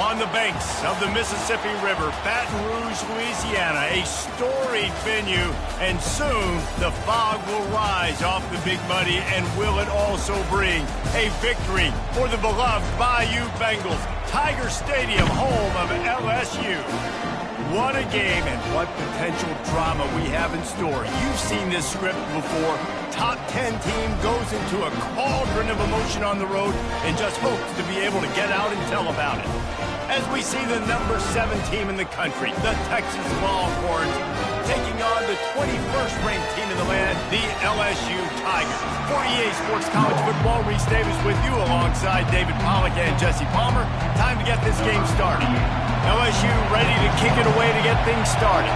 On the banks of the Mississippi River, Baton Rouge, Louisiana, a storied venue, and soon the fog will rise off the Big Muddy, and will it also bring a victory for the beloved Bayou Bengals. Tiger Stadium, home of LSU. What a game and what potential drama we have in store. You've seen this script before. Top 10 team goes into a cauldron of emotion on the road and just hopes to be able to get out and tell about it. As we see the number 7 team in the country, the Texas Longhorns, taking on the 21st ranked team in the land, the LSU Tigers. For EA Sports College Football, Reese Davis with you alongside David Pollack and Jesse Palmer. Time to get this game started. LSU ready to kick it away to get things started.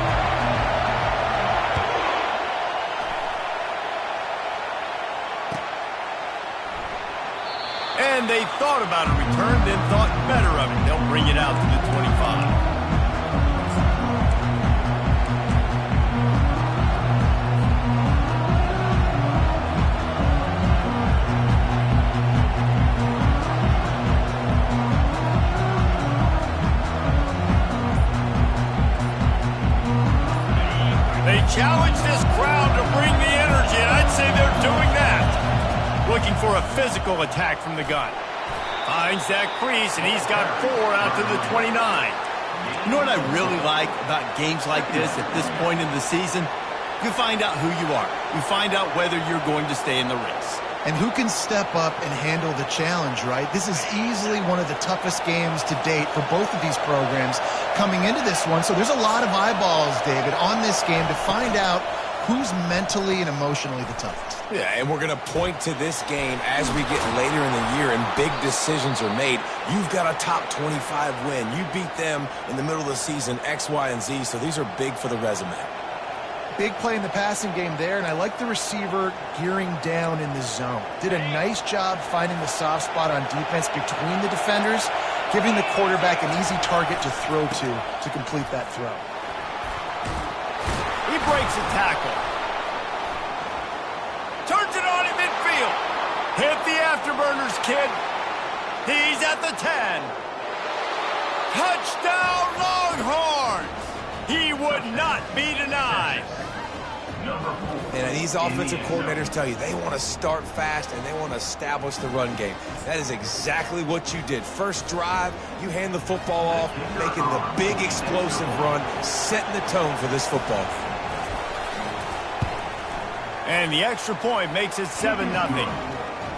And they thought about a return, then thought better of it. They'll bring it out to the 25. They challenge this crowd to bring the energy, and I'd say they're doing that. Looking for a physical attack from the gun. Finds that crease, and he's got 4 out to the 29. You know what I really like about games like this at this point in the season? You find out who you are. You find out whether you're going to stay in the race. And who can step up and handle the challenge, right? This is easily one of the toughest games to date for both of these programs coming into this one. So there's a lot of eyeballs, David, on this game to find out who's mentally and emotionally the toughest. Yeah, and we're going to point to this game as we get later in the year and big decisions are made. You've got a top 25 win. You beat them in the middle of the season, X, Y, and Z, so these are big for the resume. Big play in the passing game there, and I like the receiver gearing down in the zone. Did a nice job finding the soft spot on defense between the defenders, giving the quarterback an easy target to throw to complete that throw. He breaks a tackle. Turns it on in midfield. Hit the afterburners, kid. He's at the 10. Touchdown, Longhorns! He would not be denied. And these offensive coordinators tell you they want to start fast and they want to establish the run game. That is exactly what you did. First drive, you hand the football off, making the big explosive run, setting the tone for this football game. And the extra point makes it 7-0.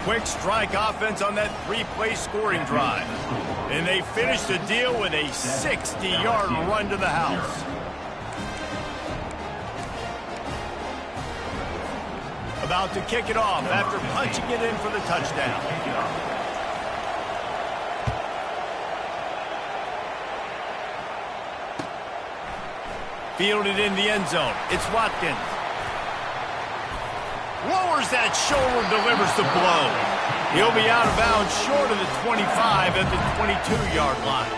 Quick strike offense on that 3-play scoring drive. And they finish the deal with a 60-yard run to the house. About to kick it off after punching it in for the touchdown. Fielded in the end zone. It's Watkins. Lowers that shoulder, delivers the blow. He'll be out of bounds short of the 25 at the 22-yard line.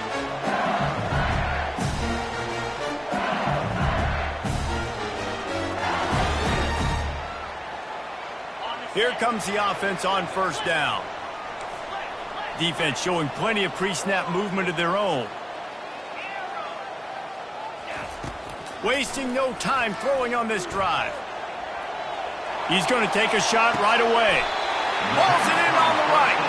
Here comes the offense on first down. Defense showing plenty of pre-snap movement of their own. Wasting no time throwing on this drive. He's going to take a shot right away. Balls it in on the right.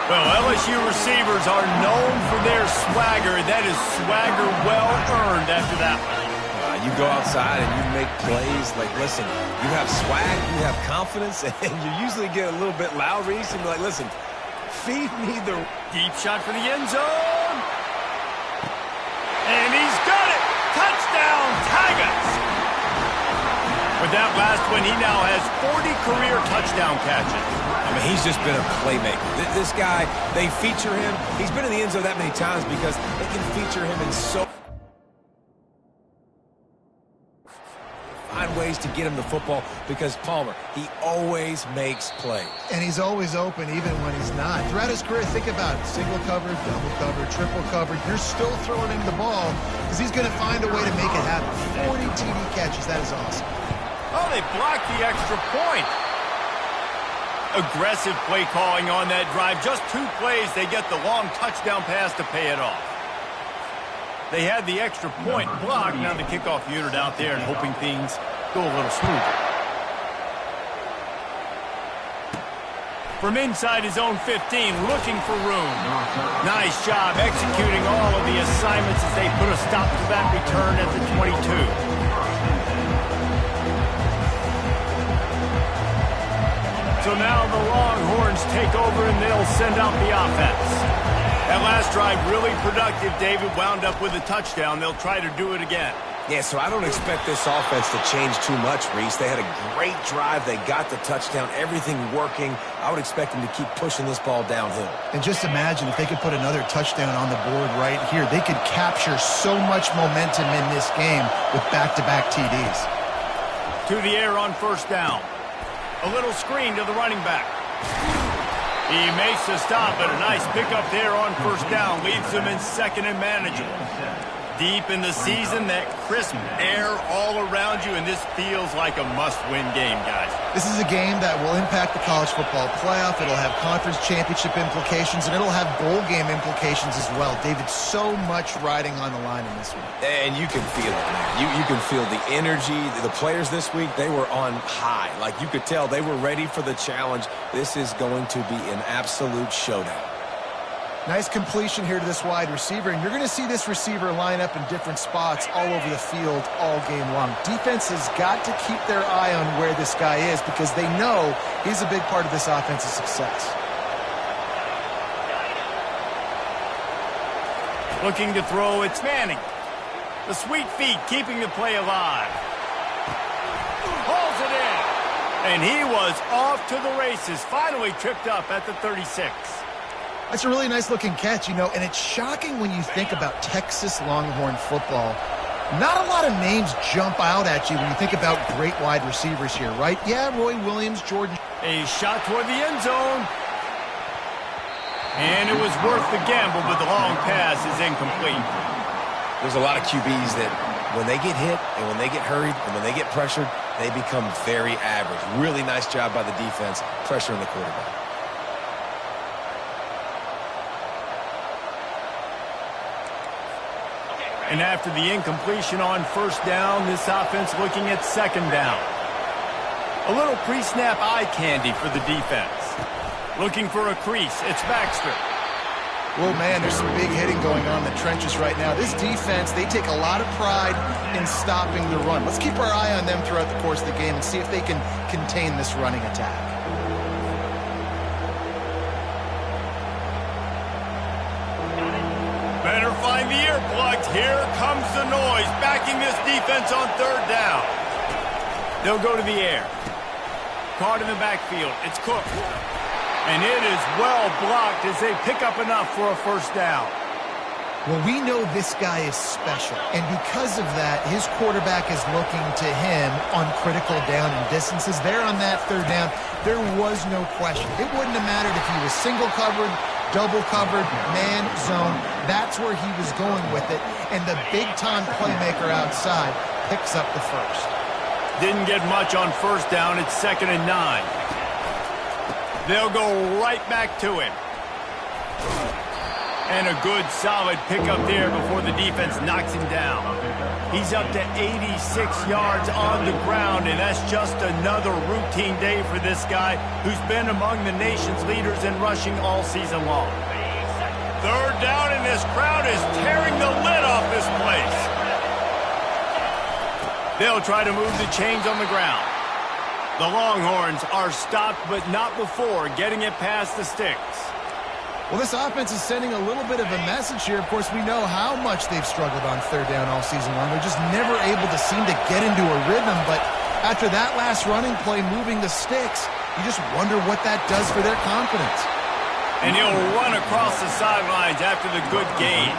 Well, LSU receivers are known for their swagger. That is swagger well earned after that one. You go outside and you make plays. Like, listen, you have swag, you have confidence, and you usually get a little bit loud, Reese, and be like, listen, feed me the... Deep shot for the end zone. And he's got it. Touchdown, Tigers. With that last one, he now has 40 career touchdown catches. I mean, he's just been a playmaker. This guy, they feature him. He's been in the end zone that many times because they can feature him in so... find ways to get him the football because Palmer, he always makes plays. And he's always open even when he's not. Throughout his career, think about it. Single cover, double cover, triple cover. You're still throwing him the ball because he's going to find a way to make it happen. 40 TD catches. That is awesome. Oh, they blocked the extra point. Aggressive play calling on that drive. Just 2 plays, they get the long touchdown pass to pay it off. They had the extra point blocked. Now the kickoff unit out there and hoping things go a little smoother. From inside his own 15, looking for room. Nice job executing all of the assignments as they put a stop to that return at the 22. So now the Longhorns take over and they'll send out the offense. That last drive really productive. David wound up with a touchdown. They'll try to do it again. Yeah, so I don't expect this offense to change too much, Reese. They had a great drive. They got the touchdown. Everything working. I would expect them to keep pushing this ball downhill. And just imagine if they could put another touchdown on the board right here. They could capture so much momentum in this game with back-to-back TDs. To the air on first down. A little screen to the running back. He makes a stop, but a nice pickup there on first down. Leaves him in second and manageable. Deep in the season, that crisp air all around you, and this feels like a must-win game, guys. This is a game that will impact the college football playoff. It'll have conference championship implications, and it'll have bowl game implications as well. David, so much riding on the line in this one. And you can feel it, man. You can feel the energy. The players this week, they were on high. Like, you could tell they were ready for the challenge. This is going to be an absolute showdown. Nice completion here to this wide receiver, and you're going to see this receiver line up in different spots all over the field all game long. Defense has got to keep their eye on where this guy is because they know he's a big part of this offensive success. Looking to throw, it's Manning. The sweet feet keeping the play alive. Hauls it in. And he was off to the races, finally tripped up at the 36. That's a really nice-looking catch, you know, and it's shocking when you think about Texas Longhorn football. Not a lot of names jump out at you when you think about great wide receivers here, right? Yeah, Roy Williams, Jordan. A shot toward the end zone. And it was worth the gamble, but the long pass is incomplete. There's a lot of QBs that when they get hit and when they get hurried and when they get pressured, they become very average. Really nice job by the defense, pressuring the quarterback. And after the incompletion on first down, this offense looking at second down. A little pre-snap eye candy for the defense. Looking for a crease. It's Baxter. Well, man, there's some big hitting going on in the trenches right now. This defense, they take a lot of pride in stopping the run. Let's keep our eye on them throughout the course of the game and see if they can contain this running attack. Better find the earplugs. Here comes the noise, backing this defense on third down. They'll go to the air. Caught in the backfield. It's Cook. And it is well blocked as they pick up enough for a first down. Well, we know this guy is special, and because of that, his quarterback is looking to him on critical down and distances. There on that third down, there was no question. It wouldn't have mattered if he was single covered, double covered, man zone. That's where he was going with it, and the big-time playmaker outside picks up the first. Didn't get much on first down. It's 2nd and 9. They'll go right back to him. And a good, solid pickup there before the defense knocks him down. He's up to 86 yards on the ground, and that's just another routine day for this guy who's been among the nation's leaders in rushing all season long. Third down, and this crowd is tearing the lid off this place. They'll try to move the chains on the ground. The Longhorns are stopped, but not before getting it past the sticks. Well, this offense is sending a little bit of a message here. Of course, we know how much they've struggled on third down all season long. They're just never able to seem to get into a rhythm. But after that last running play, moving the sticks, you just wonder what that does for their confidence. And he'll run across the sidelines after the good gain.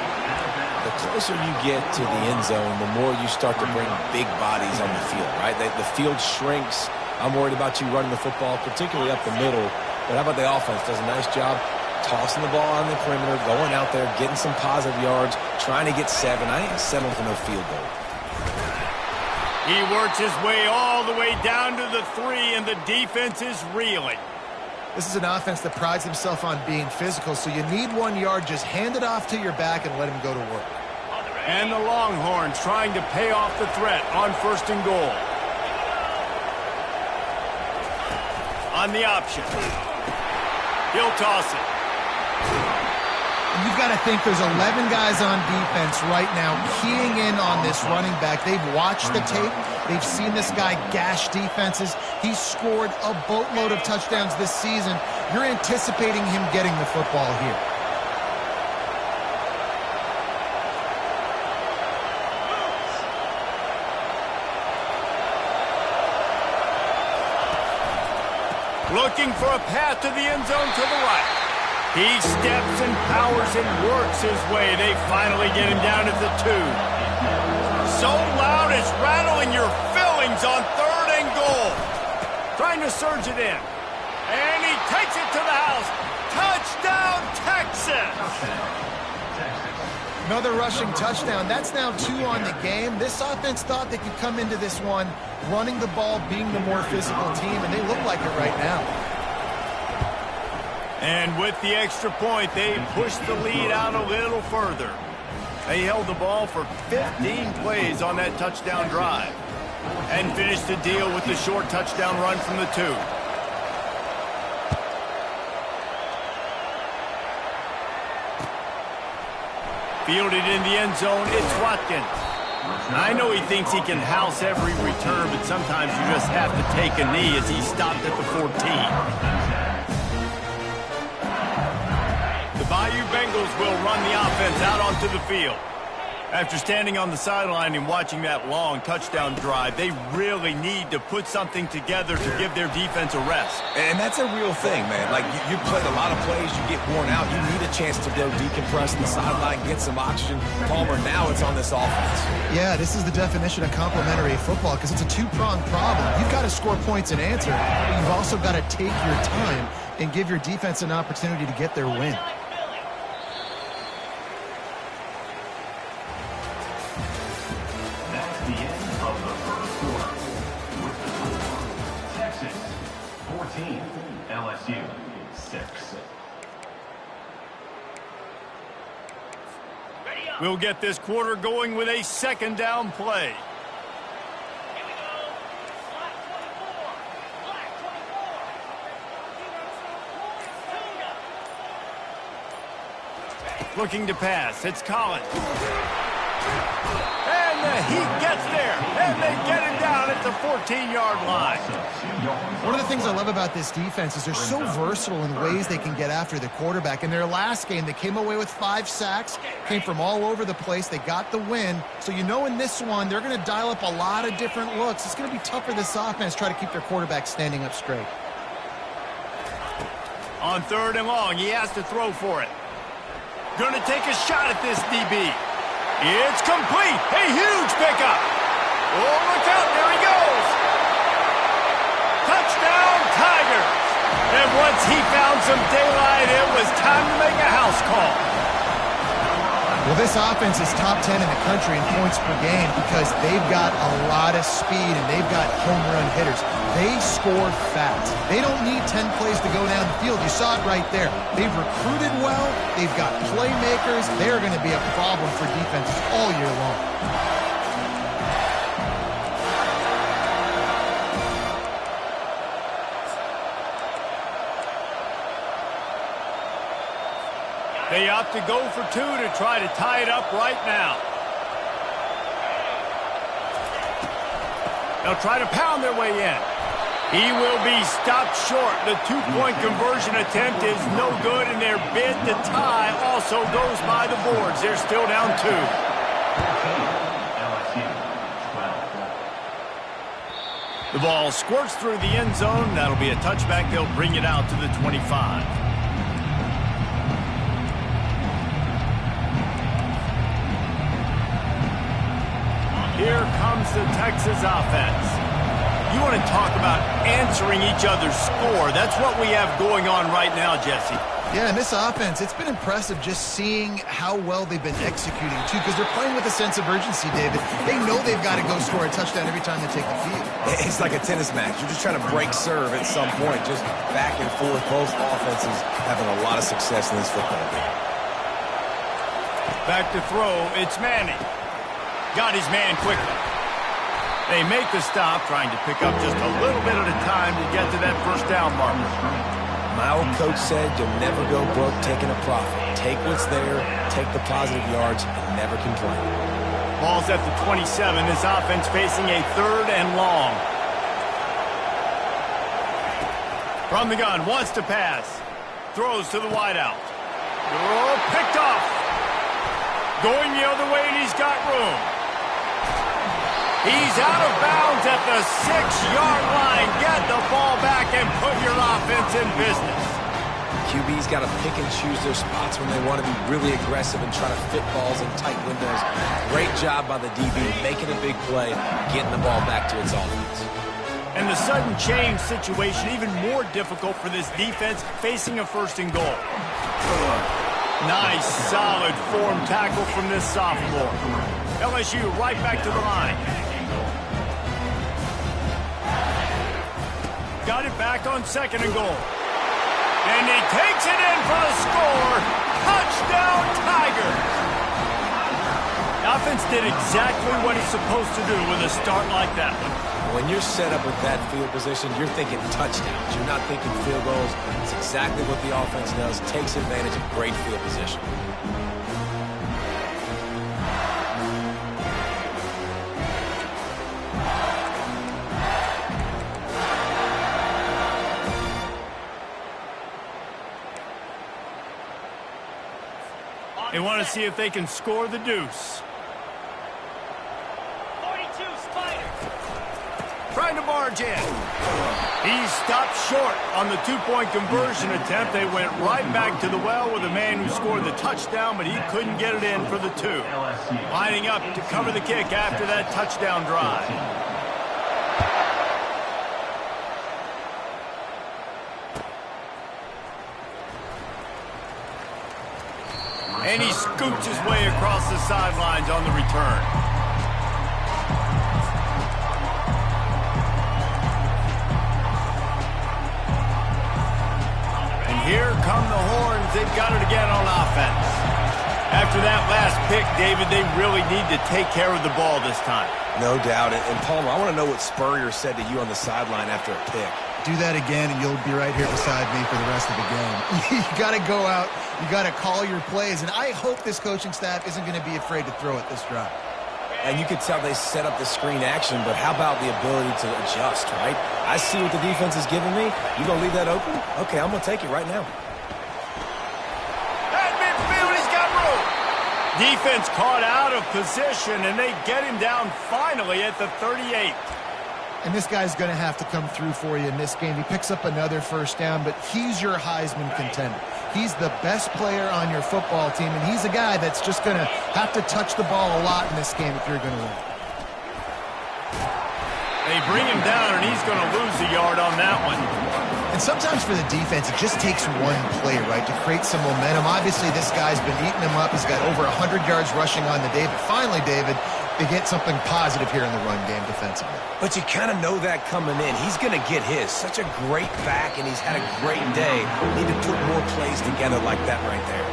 The closer you get to the end zone, the more you start to bring big bodies on the field, right? The field shrinks. I'm worried about you running the football, particularly up the middle. But how about the offense? Does a nice job tossing the ball on the perimeter, going out there, getting some positive yards, trying to get 7. I ain't settling for no field goal. He works his way all the way down to the 3, and the defense is reeling. This is an offense that prides himself on being physical, so you need 1 yard. Just hand it off to your back and let him go to work. And the Longhorns trying to pay off the threat on 1st and goal. On the option. He'll toss it. You've got to think there's 11 guys on defense right now keying in on this running back. They've watched the tape. They've seen this guy gash defenses. He's scored a boatload of touchdowns this season. You're anticipating him getting the football here. Looking for a path to the end zone to the right. He steps and powers and works his way. They finally get him down at the 2. So loud it's rattling your fillings on 3rd and goal. Trying to surge it in. And he takes it to the house. Touchdown, Texas! Another rushing touchdown. That's now 2 on the game. This offense thought they could come into this one running the ball, being the more physical team, and they look like it right now. And with the extra point, they pushed the lead out a little further. They held the ball for 15 plays on that touchdown drive and finished the deal with the short touchdown run from the 2. Fielded in the end zone, it's Watkins. I know he thinks he can house every return, but sometimes you just have to take a knee as he stopped at the 14. The Bayou Bengals will run the offense out onto the field. After standing on the sideline and watching that long touchdown drive, they really need to put something together to give their defense a rest. And that's a real thing, man. Like, you played a lot of plays, you get worn out, you need a chance to go decompress the sideline, get some oxygen. Palmer, now it's on this offense. Yeah, this is the definition of complementary football because it's a two-pronged problem. You've got to score points and answer, but you've also got to take your time and give your defense an opportunity to get their win. LSU 6. We'll get this quarter going with a 2nd down play. Looking to pass. It's Collins. And the Heat gets there. And they get him down at the 14-yard line. One of the things I love about this defense is they're so versatile in ways they can get after the quarterback. In their last game, they came away with 5 sacks, came from all over the place. They got the win. So you know in this one, they're going to dial up a lot of different looks. It's going to be tough for this offense to try to keep their quarterback standing up straight. On 3rd and long, he has to throw for it. Going to take a shot at this DB. It's complete. A huge pickup. Oh, look out. There he goes. Touchdown, Tigers. And once he found some daylight, it was time to make a house call. Well, this offense is top 10 in the country in points per game because they've got a lot of speed and they've got home run hitters. They score fast. They don't need 10 plays to go down the field. You saw it right there. They've recruited well. They've got playmakers. They're going to be a problem for defenses all year long. They opt to go for 2 to try to tie it up right now. They'll try to pound their way in. He will be stopped short. The 2-point conversion attempt is no good, and their bid to tie also goes by the boards. They're still down 2. The ball squirts through the end zone. That'll be a touchback. They'll bring it out to the 25. Here comes the Texas offense. You want to talk about answering each other's score. That's what we have going on right now, Jesse. Yeah, and this offense, it's been impressive just seeing how well they've been executing, too, because they're playing with a sense of urgency, David. They know they've got to go score a touchdown every time they take the field. It's like a tennis match. You're just trying to break serve at some point, just back and forth. Both offenses having a lot of success in this football game. Back to throw, it's Manning. Got his man quickly. They make the stop, trying to pick up just a little bit at a time to get to that first down marker. My old coach said you'll never go broke taking a profit. Take what's there, take the positive yards, and never complain. Ball's at the 27. This offense facing a 3rd and long. From the gun, wants to pass. Throws to the wideout. Oh, picked off. Going the other way, and he's got room. He's out of bounds at the 6-yard line. Get the ball back and put your offense in business. QB's got to pick and choose their spots when they want to be really aggressive and try to fit balls in tight windows. Great job by the DB making a big play, getting the ball back to its offense. And the sudden change situation even more difficult for this defense facing a 1st and goal. Nice, solid form tackle from this sophomore. LSU right back to the line. Got it back on 2nd and goal. And he takes it in for the score. Touchdown, Tigers. The offense did exactly what it's supposed to do with a start like that one. When you're set up with that field position, you're thinking touchdowns. You're not thinking field goals. It's exactly what the offense does. Takes advantage of great field position. They want to see if they can score the deuce. 42, Spider. Trying to barge in. He stopped short on the 2-point conversion attempt. They went right back to the well with the man who scored the touchdown, but he couldn't get it in for the 2. Lining up to cover the kick after that touchdown drive. And he scoots his way across the sidelines on the return. And here come the horns. They've got it again on offense. After that last pick, David, they really need to take care of the ball this time. No doubt. And Palmer, I want to know what Spurrier said to you on the sideline after a pick. Do that again, and you'll be right here beside me for the rest of the game. You got to go out. You got to call your plays, and I hope this coaching staff isn't going to be afraid to throw it this drive. And you could tell they set up the screen action, but how about the ability to adjust, right? I see what the defense is giving me. You going to leave that open? Okay, I'm going to take it right now. At midfield, he's got room. Defense caught out of position, and they get him down finally at the 38. And this guy's going to have to come through for you in this game. He picks up another 1st down, but he's your Heisman contender. He's the best player on your football team, and he's a guy that's just going to have to touch the ball a lot in this game if you're going to win. They bring him down, and he's going to lose a yard on that one. And sometimes for the defense, it just takes one play, right, to create some momentum. Obviously, this guy's been eating him up. He's got over 100 yards rushing on the day. But finally, David, they get something positive here in the run game defensively. But you kind of know that coming in. He's going to get his. Such a great back, and he's had a great day. Need to put more plays together like that right there.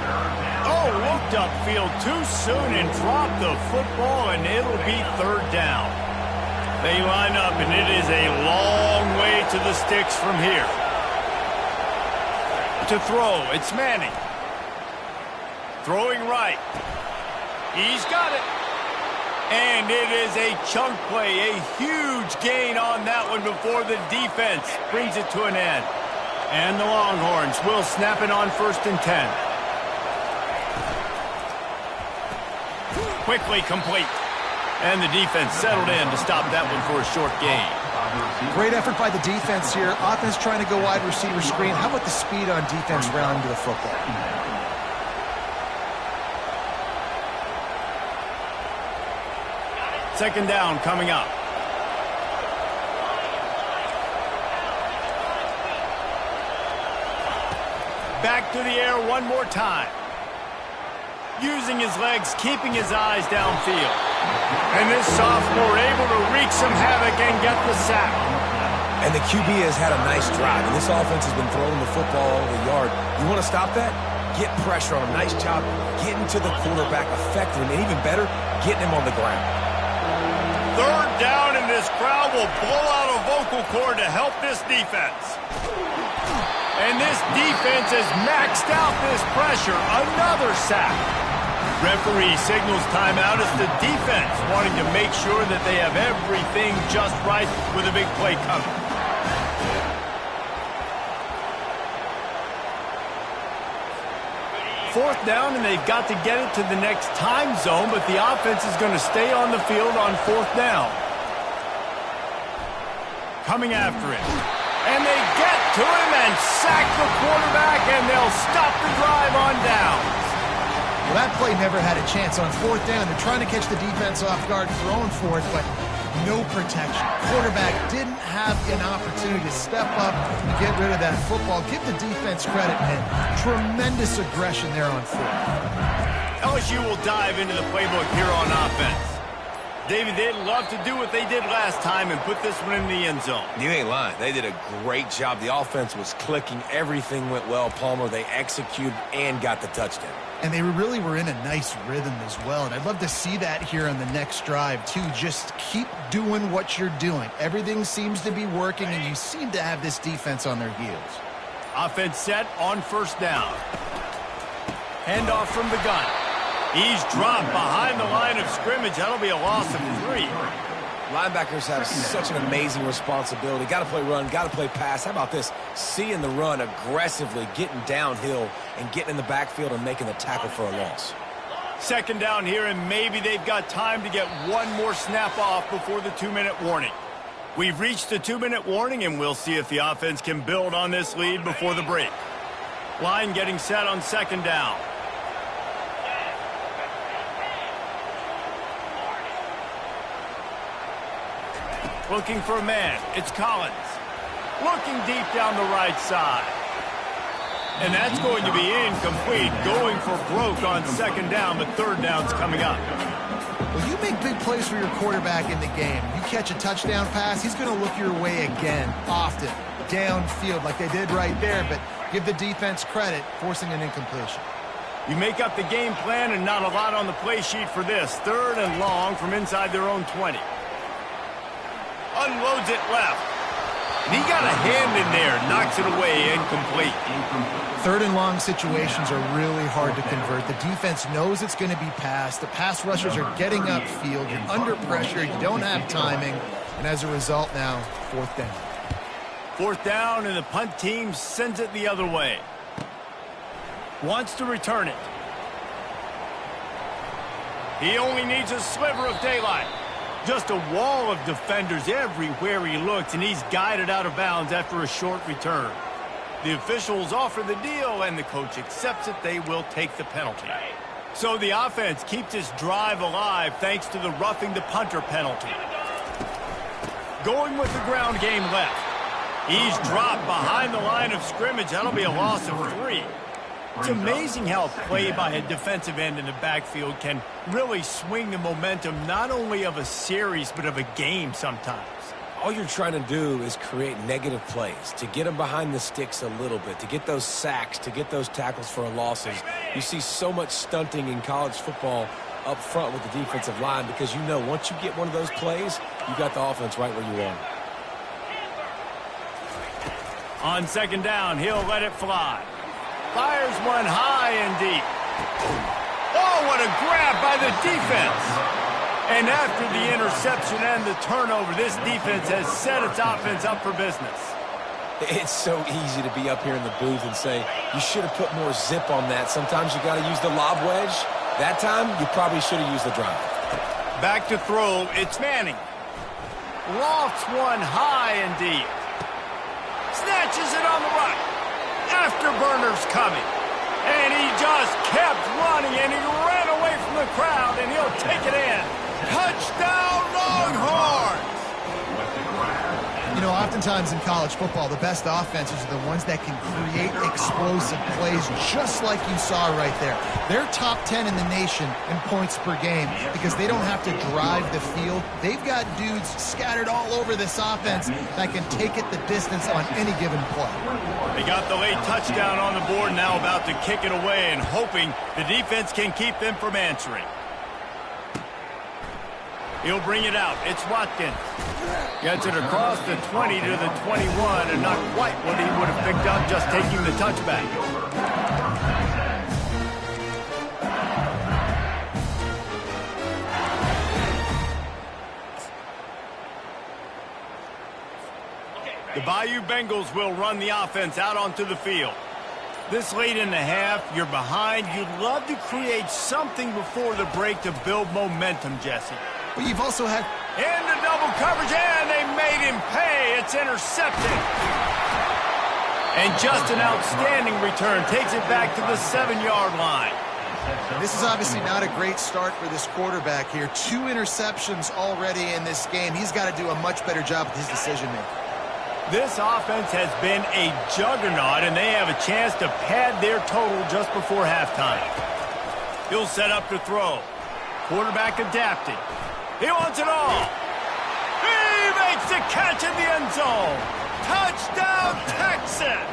Oh, looked upfield too soon and dropped the football, and it'll be 3rd down. They line up, and it is a long way to the sticks from here. To throw, it's Manning. Throwing right. He's got it. And it is a chunk play, a huge gain on that one before the defense brings it to an end. And the Longhorns will snap it on 1st and 10. Quickly complete. And the defense settled in to stop that one for a short gain. Great effort by the defense here. Offense trying to go wide receiver screen. How about the speed on defense rounding to the football? 2nd down coming up. back to the air one more time. Using his legs, keeping his eyes downfield. And this sophomore able to wreak some havoc and get the sack. And the QB has had a nice drive, and this offense has been throwing the football all over the yard. You want to stop that? Get pressure on him. Nice job getting to the quarterback, affecting him, and even better, getting him on the ground. Third down, and this crowd will blow out a vocal cord to help this defense. And this defense has maxed out this pressure. Another sack. Referee signals timeout as the defense wanting to make sure that they have everything just right with a big play coming. Fourth down, and they've got to get it to the next time zone, but the offense is going to stay on the field on fourth down. Coming after him. And they get to him and sack the quarterback, and they'll stop the drive on downs. Well, that play never had a chance on fourth down. They're trying to catch the defense off guard, throwing for it, but no protection. Quarterback didn't have an opportunity to step up and get rid of that football. Give the defense credit, man. Tremendous aggression there on fourth. LSU will dive into the playbook here on offense. David, they'd love to do what they did last time and put this one in the end zone. You ain't lying. They did a great job. The offense was clicking. Everything went well, Palmer. They executed and got the touchdown. And they really were in a nice rhythm as well. And I'd love to see that here on the next drive, too. Just keep doing what you're doing. Everything seems to be working, and you seem to have this defense on their heels. Offense set on first down. Handoff from the gun. He's dropped behind the line of scrimmage. That'll be a loss of 3. Linebackers have such an amazing responsibility. Got to play run, got to play pass. How about this? Seeing the run aggressively, getting downhill, and getting in the backfield and making the tackle for a loss. Second down here, and maybe they've got time to get one more snap off before the 2-minute warning. We've reached the 2-minute warning, and we'll see if the offense can build on this lead before the break. Line getting set on second down. Looking for a man. It's Collins. Looking deep down the right side. And that's going to be incomplete. Going for broke on second down, but third down's coming up. Well, you make big plays for your quarterback in the game. You catch a touchdown pass, he's going to look your way again, often, downfield like they did right there, but give the defense credit, forcing an incompletion. You make up the game plan and not a lot on the play sheet for this. Third and long from inside their own 20. Unloads it left. And he got a hand in there, knocks it away, incomplete. Third and long situations are really hard to convert. The defense knows it's going to be passed. The pass rushers are getting upfield. You're under pressure. You don't have timing. And as a result now, fourth down. Fourth down, and the punt team sends it the other way. Wants to return it. He only needs a sliver of daylight. Just a wall of defenders everywhere he looks, and he's guided out of bounds after a short return. The officials offer the deal, and the coach accepts it. They will take the penalty. So the offense keeps this drive alive thanks to the roughing the punter penalty. Going with the ground game left. He's dropped behind the line of scrimmage. That'll be a loss of 3. It's amazing how play by a defensive end in the backfield can really swing the momentum not only of a series but of a game sometimes. All you're trying to do is create negative plays, to get them behind the sticks a little bit, to get those sacks, to get those tackles for losses. You see so much stunting in college football up front with the defensive line because you know once you get one of those plays, you got the offense right where you want it. On second down, he'll let it fly. Fires one high and deep. Oh, what a grab by the defense. And after the interception and the turnover, this defense has set its offense up for business. It's so easy to be up here in the booth and say, you should have put more zip on that. Sometimes you got to use the lob wedge. That time, you probably should have used the drive. Back to throw, it's Manning. Lofts one high and deep. Snatches it on the right. Afterburner's coming. And he just kept running, and he ran away from the crowd, and he'll take it in. Touchdown, Longhorns! You know, Oftentimes in college football, the best offenses are the ones that can create explosive plays, just like you saw right there. They're top 10 in the nation in points per game because they don't have to drive the field. They've got dudes scattered all over this offense that can take it the distance on any given play. They got the late touchdown on the board, now about to kick it away and hoping the defense can keep them from answering. He'll bring it out. It's Watkins. Gets it across the 20 to the 21, and not quite what he would have picked up just taking the touchback. The Bayou Bengals will run the offense out onto the field. This late in the half, you're behind. You'd love to create something before the break to build momentum, Jesse. But you've also had... Into double coverage, and they made him pay. It's intercepted. And just an outstanding return. Takes it back to the 7-yard line. This is obviously not a great start for this quarterback here. 2 interceptions already in this game. He's got to do a much better job with his decision-making. This offense has been a juggernaut, and they have a chance to pad their total just before halftime. He'll set up to throw. Quarterback adapting. He wants it all. He makes the catch in the end zone. Touchdown, Texas!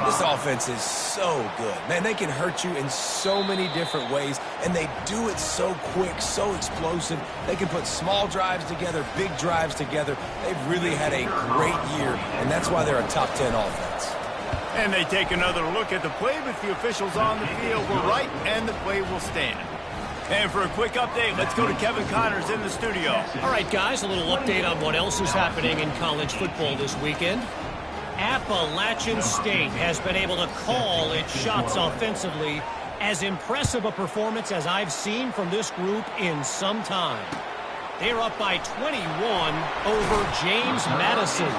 This offense is so good. Man, they can hurt you in so many different ways, and they do it so quick, so explosive. They can put small drives together, big drives together. They've really had a great year, and that's why they're a top 10 offense. And they take another look at the play, but the officials on the field were right, and the play will stand. And for a quick update, let's go to Kevin Connors in the studio. All right, guys, a little update on what else is happening in college football this weekend. Appalachian State has been able to call its shots offensively. As impressive a performance as I've seen from this group in some time. They're up by 21 over James Madison.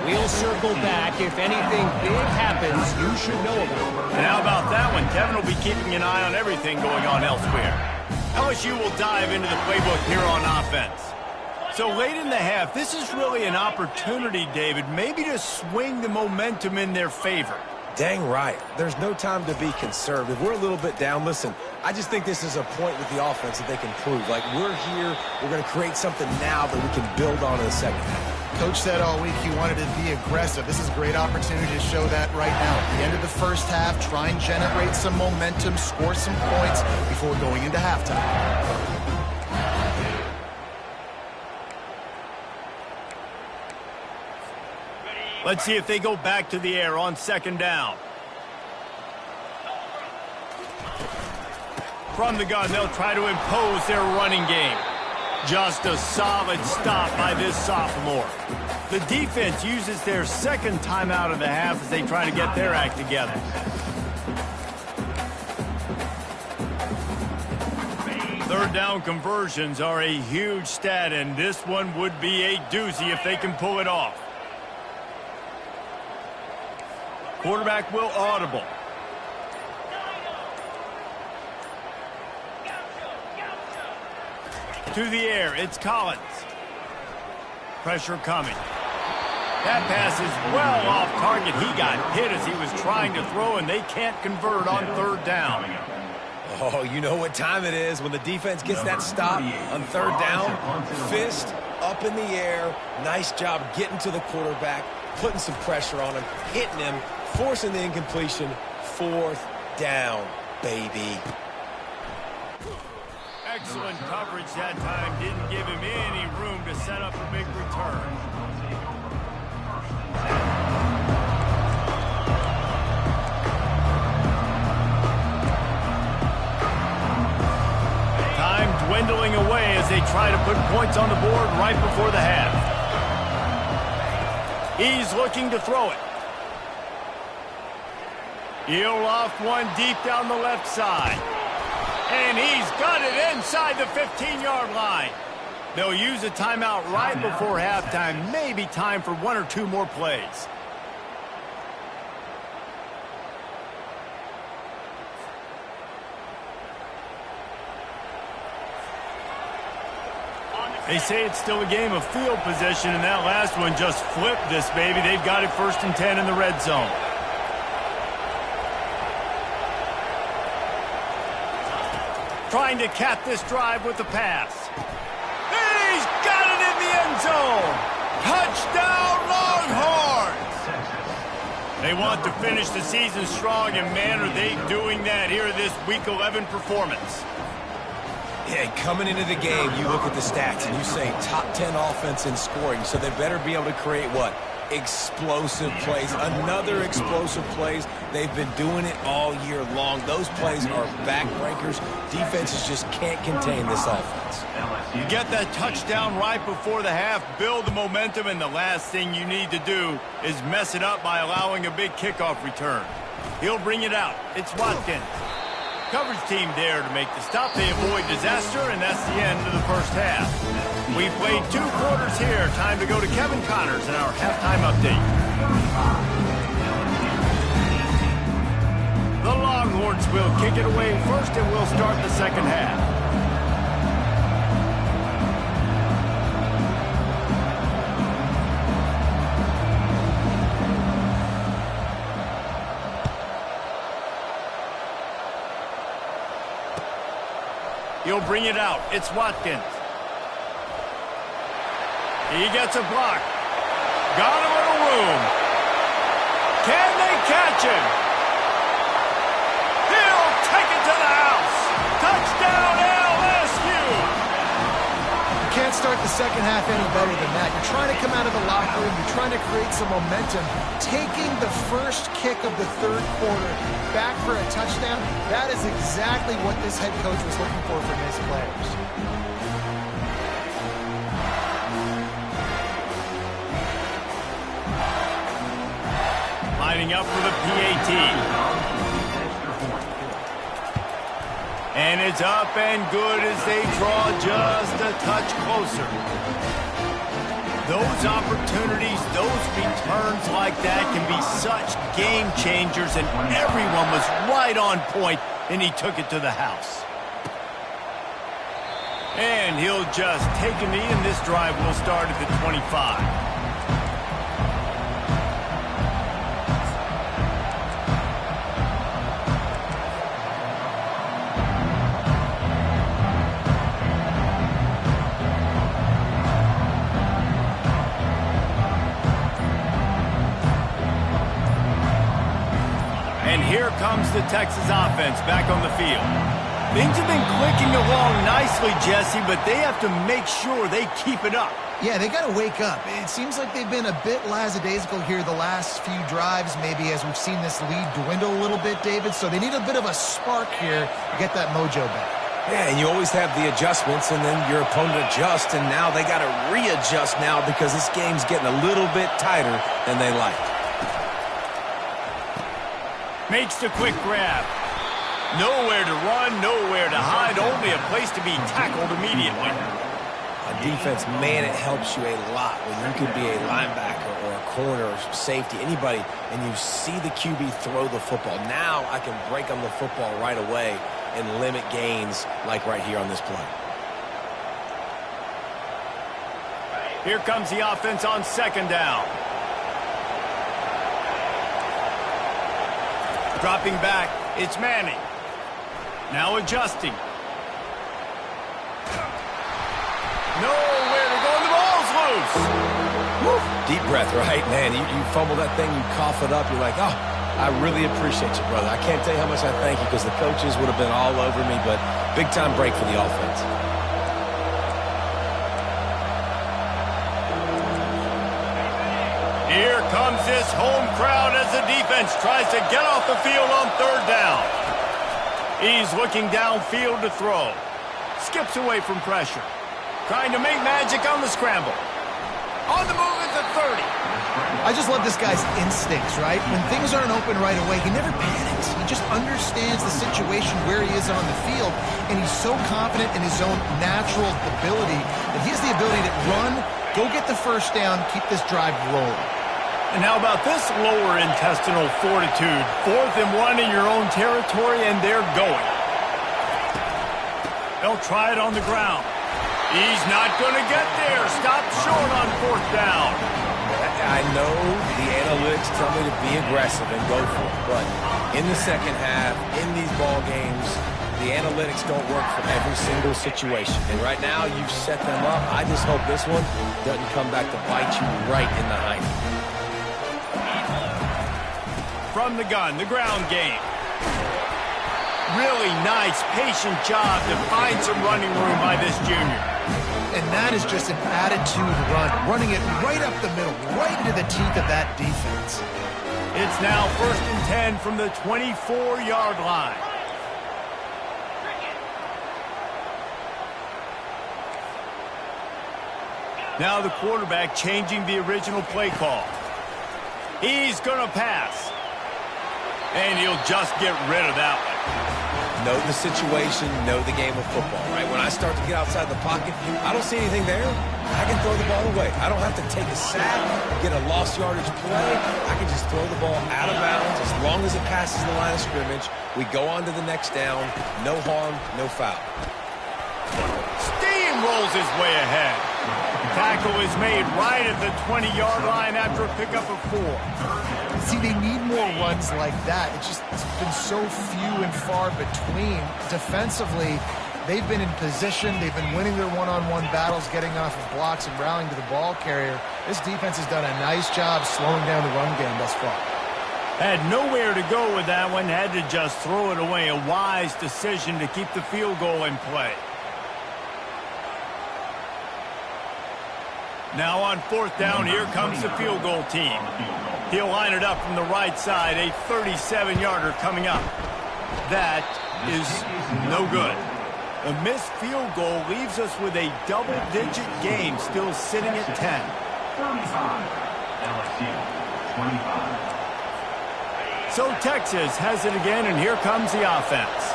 We'll circle back. If anything big happens, you should know about it. And how about that one? Kevin will be keeping an eye on everything going on elsewhere. LSU will dive into the playbook here on offense. So late in the half, this is really an opportunity, David, maybe to swing the momentum in their favor. Dang right. There's no time to be conservative. We're a little bit down. Listen, I just think this is a point with the offense that they can prove. Like, we're here, we're going to create something now that we can build on in the second half. Coach said all week he wanted to be aggressive. This is a great opportunity to show that right now. At the end of the first half, try and generate some momentum, score some points before going into halftime. Let's see if they go back to the air on second down. From the gun, they'll try to impose their running game. Just a solid stop by this sophomore. The defense uses their second timeout of the half as they try to get their act together. Third down conversions are a huge stat, and this one would be a doozy if they can pull it off. Quarterback will audible. To the air, it's Collins. Pressure coming. That pass is well off target. He got hit as he was trying to throw, and they can't convert on third down. Oh, you know what time it is when the defense gets that stop on third down. Fist up in the air. Nice job getting to the quarterback, putting some pressure on him, hitting him, forcing the incompletion. Fourth down, baby. Excellent coverage that time. Didn't give him any room to set up a big return. Time dwindling away as they try to put points on the board right before the half. He's looking to throw it. He'll loft one deep down the left side. And he's got it inside the 15-yard line. They'll use a timeout right before halftime. Maybe time for one or two more plays. They say it's still a game of field position, and that last one just flipped this baby. They've got it 1st and 10 in the red zone. Trying to cap this drive with the pass. And he's got it in the end zone. Touchdown, Longhorns! They want to finish the season strong, and man, are they doing that here in this Week 11 performance. Yeah, coming into the game, you look at the stats and you say top 10 offense in scoring, so they better be able to create what? Explosive plays. Another explosive plays. They've been doing it all year long. Those plays are backbreakers. Defenses just can't contain this offense. You get that touchdown right before the half, build the momentum, and the last thing you need to do is mess it up by allowing a big kickoff return. He'll bring it out. It's Watkins. Coverage team there to make the stop. They avoid disaster, and that's the end of the first half. We played 2 quarters here. Time to go to Kevin Connors in our halftime update. The Longhorns will kick it away first, and we'll start the second half. He'll bring it out. It's Watkins. He gets a block. Got a little room. Can they catch him? He'll take it to the house. Touchdown, LSU. You can't start the second half any better than that. You're trying to come out of the locker room. You're trying to create some momentum. Taking the first kick of the third quarter back for a touchdown, that is exactly what this head coach was looking for from his players. Lining up for the PAT. And it's up and good as they draw just a touch closer. Those opportunities, those returns like that can be such game changers, and everyone was right on point, and he took it to the house. And he'll just take a knee, and this drive will start at the 25. Here comes the Texas offense back on the field. Things have been clicking along nicely, Jesse, but they have to make sure they keep it up. Yeah, they got to wake up. It seems like they've been a bit lackadaisical here the last few drives, maybe as we've seen this lead dwindle a little bit, David. So they need a bit of a spark here to get that mojo back. Yeah, and you always have the adjustments, and then your opponent adjusts, and now they got to readjust now because this game's getting a little bit tighter than they like. Makes the quick grab. Nowhere to run, nowhere to hide, only a place to be tackled immediately. On defense, man, it helps you a lot when you can be a linebacker or a corner or safety, anybody, and you see the QB throw the football. Now I can break on the football right away and limit gains like right here on this play. Here comes the offense on second down. Dropping back, it's Manning. Now adjusting. Nowhere to go, and the ball's loose. Woo. Deep breath, right? Man, you fumble that thing, you cough it up, you're like, oh, I really appreciate you, brother. I can't tell you how much I thank you because the coaches would have been all over me, but big time break for the offense. Here comes this home crowd as the defense tries to get off the field on third down. He's looking downfield to throw. Skips away from pressure. Trying to make magic on the scramble. On the move at the 30. I just love this guy's instincts, right? When things aren't open right away, he never panics. He just understands the situation where he is on the field, and he's so confident in his own natural ability that he has the ability to run, go get the first down, keep this drive rolling. And how about this lower intestinal fortitude? 4th and 1 in your own territory, and they're going. They'll try it on the ground. He's not going to get there. Stopped short on 4th down. I know the analytics tell me to be aggressive and go for it, but in the second half, in these ball games, the analytics don't work for every single situation. And right now, you've set them up. I just hope this one doesn't come back to bite you right in the hiney. From the gun, the ground game. Really nice, patient job to find some running room by this junior. And that is just an attitude run, running it right up the middle, right into the teeth of that defense. It's now 1st and 10 from the 24-yard line. Now the quarterback changing the original play call. He's going to pass. And he'll just get rid of that one. Know the situation, know the game of football, right? When I start to get outside the pocket, I don't see anything there. I can throw the ball away. I don't have to take a sack, get a lost yardage play. I can just throw the ball out of bounds. As long as it passes the line of scrimmage, we go on to the next down. No harm, no foul. Steamrolls his way ahead. Tackle is made right at the 20-yard line after a pickup of 4. See, they need more runs like that. It's been so few and far between. Defensively, they've been in position. They've been winning their one-on-one battles, getting off of blocks and rallying to the ball carrier. This defense has done a nice job slowing down the run game thus far. Had nowhere to go with that one. Had to just throw it away. A wise decision to keep the field goal in play. Now on 4th down, here comes the field goal team. He'll line it up from the right side, a 37-yarder coming up. That is no good. A missed field goal leaves us with a double-digit game still sitting at 10. 35. So Texas has it again, and here comes the offense.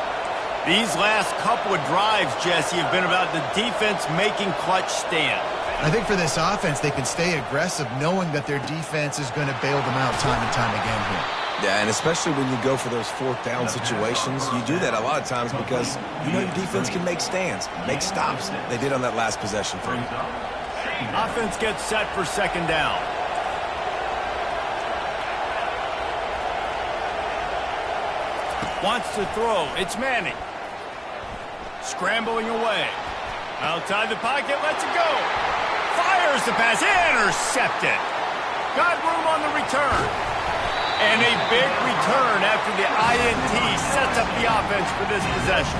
These last couple of drives, Jesse, have been about the defense making clutch stand. I think for this offense, they can stay aggressive knowing that their defense is going to bail them out time and time again here. Yeah, and especially when you go for those 4th down situations, you do that a lot of times because you know your defense can make stands, make stops. They did on that last possession for you. Offense gets set for 2nd down. Wants to throw. It's Manning. Scrambling away. Outside the pocket, lets it go. Fires the pass, intercepted. Got room on the return. And a big return after the INT sets up the offense for this possession.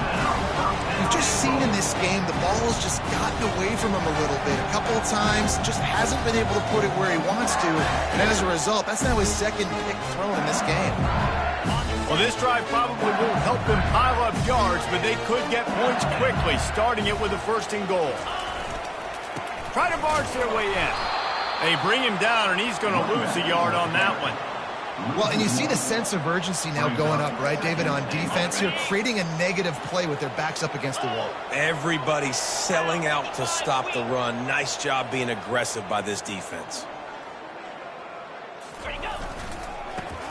We've just seen in this game the ball has just gotten away from him a little bit. A couple of times, just hasn't been able to put it where he wants to. And as a result, that's now his 2nd pick thrown in this game. Well, this drive probably won't help them pile up yards, but they could get points quickly, starting it with a 1st and goal. Try to barge their way in. They bring him down, and he's going to lose a yard on that one. Well, and you see the sense of urgency now going up, right, David, on defense here, creating a negative play with their backs up against the wall. Everybody's selling out to stop the run. Nice job being aggressive by this defense.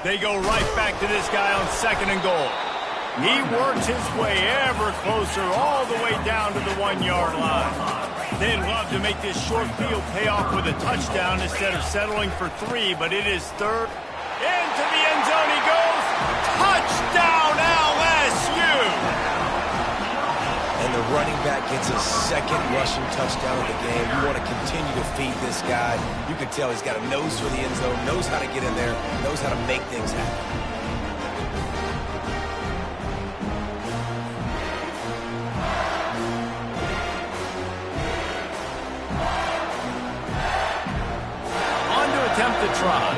They go right back to this guy on 2nd and goal. He works his way ever closer all the way down to the 1-yard line. They'd love to make this short field pay off with a touchdown instead of settling for 3, but it is 3rd. Into the end zone he goes. Touchdown LSU! And the running back gets his 2nd rushing touchdown of the game. You want to continue to feed this guy. You can tell he's got a nose for the end zone, knows how to get in there, knows how to make things happen. On to attempt the try.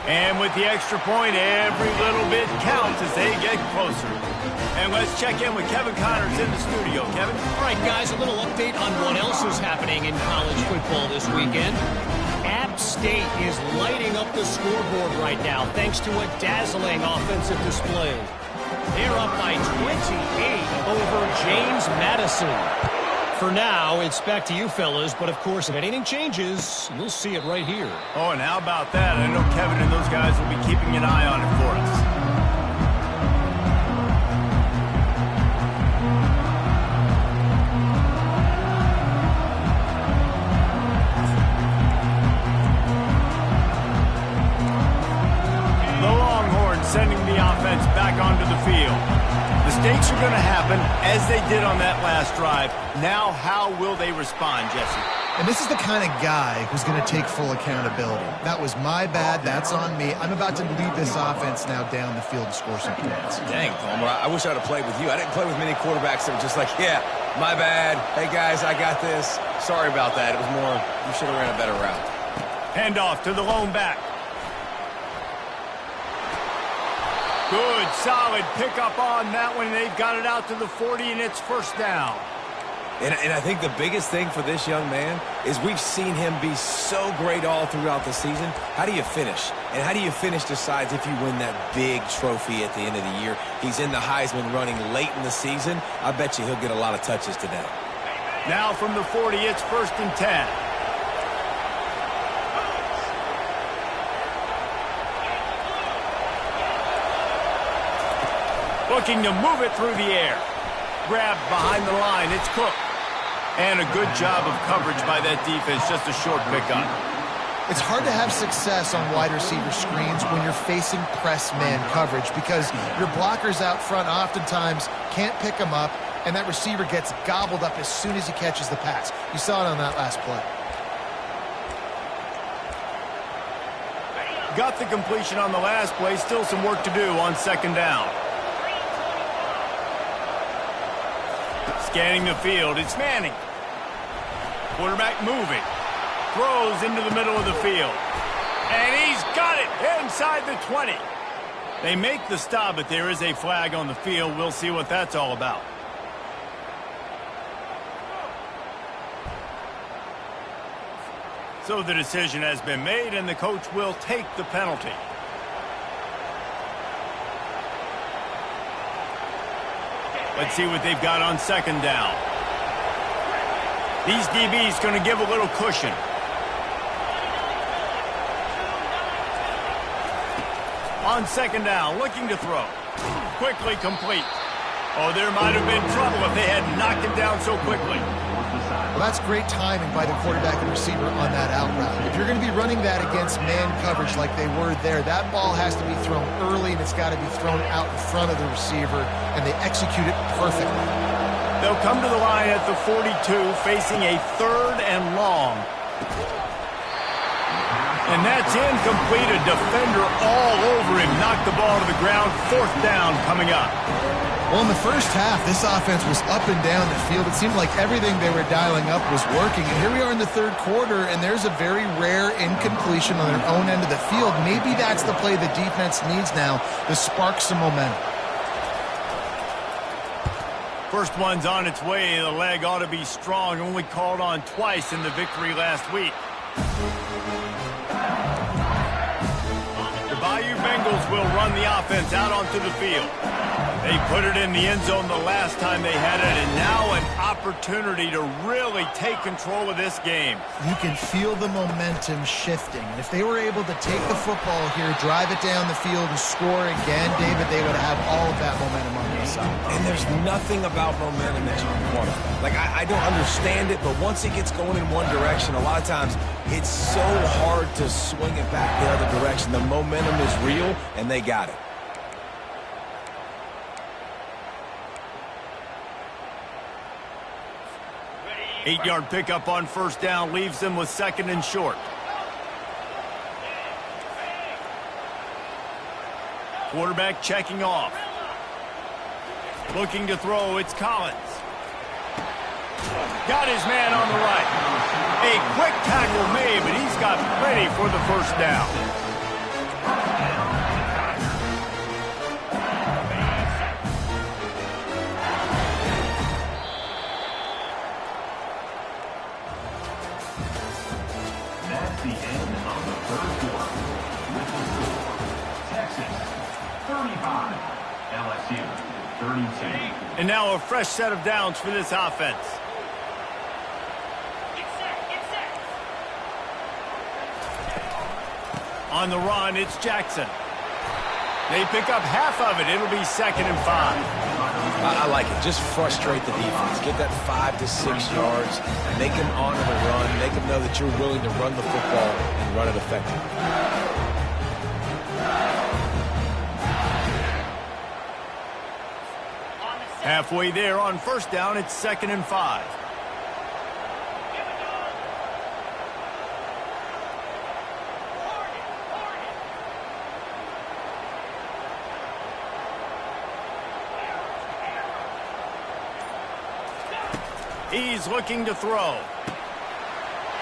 And with the extra point, every little bit counts as they get closer. And let's check in with Kevin Connors in the studio. Kevin? All right, guys, a little update on what else is happening in college football this weekend. App State is lighting up the scoreboard right now thanks to a dazzling offensive display. They're up by 28 over James Madison. For now, it's back to you fellas, but of course, if anything changes, you'll see it right here. Oh, and how about that? I know Kevin and those guys will be keeping an eye on it for us. are going to happen as they did on that last drive. Now, how will they respond, Jesse? And this is the kind of guy who's going to take full accountability. That was my bad. That's on me. I'm about to lead this offense now down the field to score some points. Dang, Palmer, I wish I would have played with you. I didn't play with many quarterbacks that were just like, yeah, my bad. Hey, guys, I got this. Sorry about that. It was more, you should have ran a better route. Handoff to the lone back. Good, solid pickup on that one. They've got it out to the 40, and it's first down. And I think the biggest thing for this young man is we've seen him be so great all throughout the season. How do you finish? And how do you finish decides if you win that big trophy at the end of the year. He's in the Heisman running late in the season. I bet you he'll get a lot of touches today. Now from the 40, it's first and 10. Looking to move it through the air. Grabbed behind the line. It's Cook. And a good job of coverage by that defense. Just a short pickup. It's hard to have success on wide receiver screens when you're facing press man coverage because your blockers out front oftentimes can't pick them up, and that receiver gets gobbled up as soon as he catches the pass. You saw it on that last play. Got the completion on the last play. Still some work to do on second down. Scanning the field, it's Manning. Quarterback moving. Throws into the middle of the field. And he's got it inside the 20. They make the stop, but there is a flag on the field. We'll see what that's all about. So the decision has been made, and the coach will take the penalty. Let's see what they've got on second down. These DBs going to give a little cushion. On second down, looking to throw. Quickly complete. Oh, there might have been trouble if they had knocked him down so quickly. Well, that's great timing by the quarterback and receiver on that out route. If you're going to be running that against man coverage like they were there, that ball has to be thrown early, and it's got to be thrown out in front of the receiver, and they execute it perfectly. They'll come to the line at the 42, facing a third and long. And that's incomplete. A defender all over him. Knocked the ball to the ground. Fourth down coming up. Well, in the first half, this offense was up and down the field. It seemed like everything they were dialing up was working. And here we are in the third quarter, and there's a very rare incompletion on their own end of the field. Maybe that's the play the defense needs now to spark some momentum. First one's on its way. The leg ought to be strong. Only called on twice in the victory last week. The Bayou Bengals will run the offense out onto the field. They put it in the end zone the last time they had it, and now an opportunity to really take control of this game. You can feel the momentum shifting. And if they were able to take the football here, drive it down the field, and score again, David, they would have all of that momentum on their side. And there's nothing about momentum that you can quantify. Like, I don't understand it, but once it gets going in one direction, a lot of times it's so hard to swing it back the other direction. The momentum is real, and they got it. Eight-yard pickup on first down leaves them with second and short. Quarterback checking off. Looking to throw, it's Collins. Got his man on the right. A quick tackle made, but he's got plenty for the first down. That's the end of the third quarter. With the score, Texas 35, LSU 32. And now a fresh set of downs for this offense. On the run, it's Jackson. They pick up half of it. It'll be second and 5. I like it. Just frustrate the defense. Get that 5 to 6 yards. Make them honor the run. Make them know that you're willing to run the football and run it effectively. Halfway there on first down, it's 2nd and 5. He's looking to throw.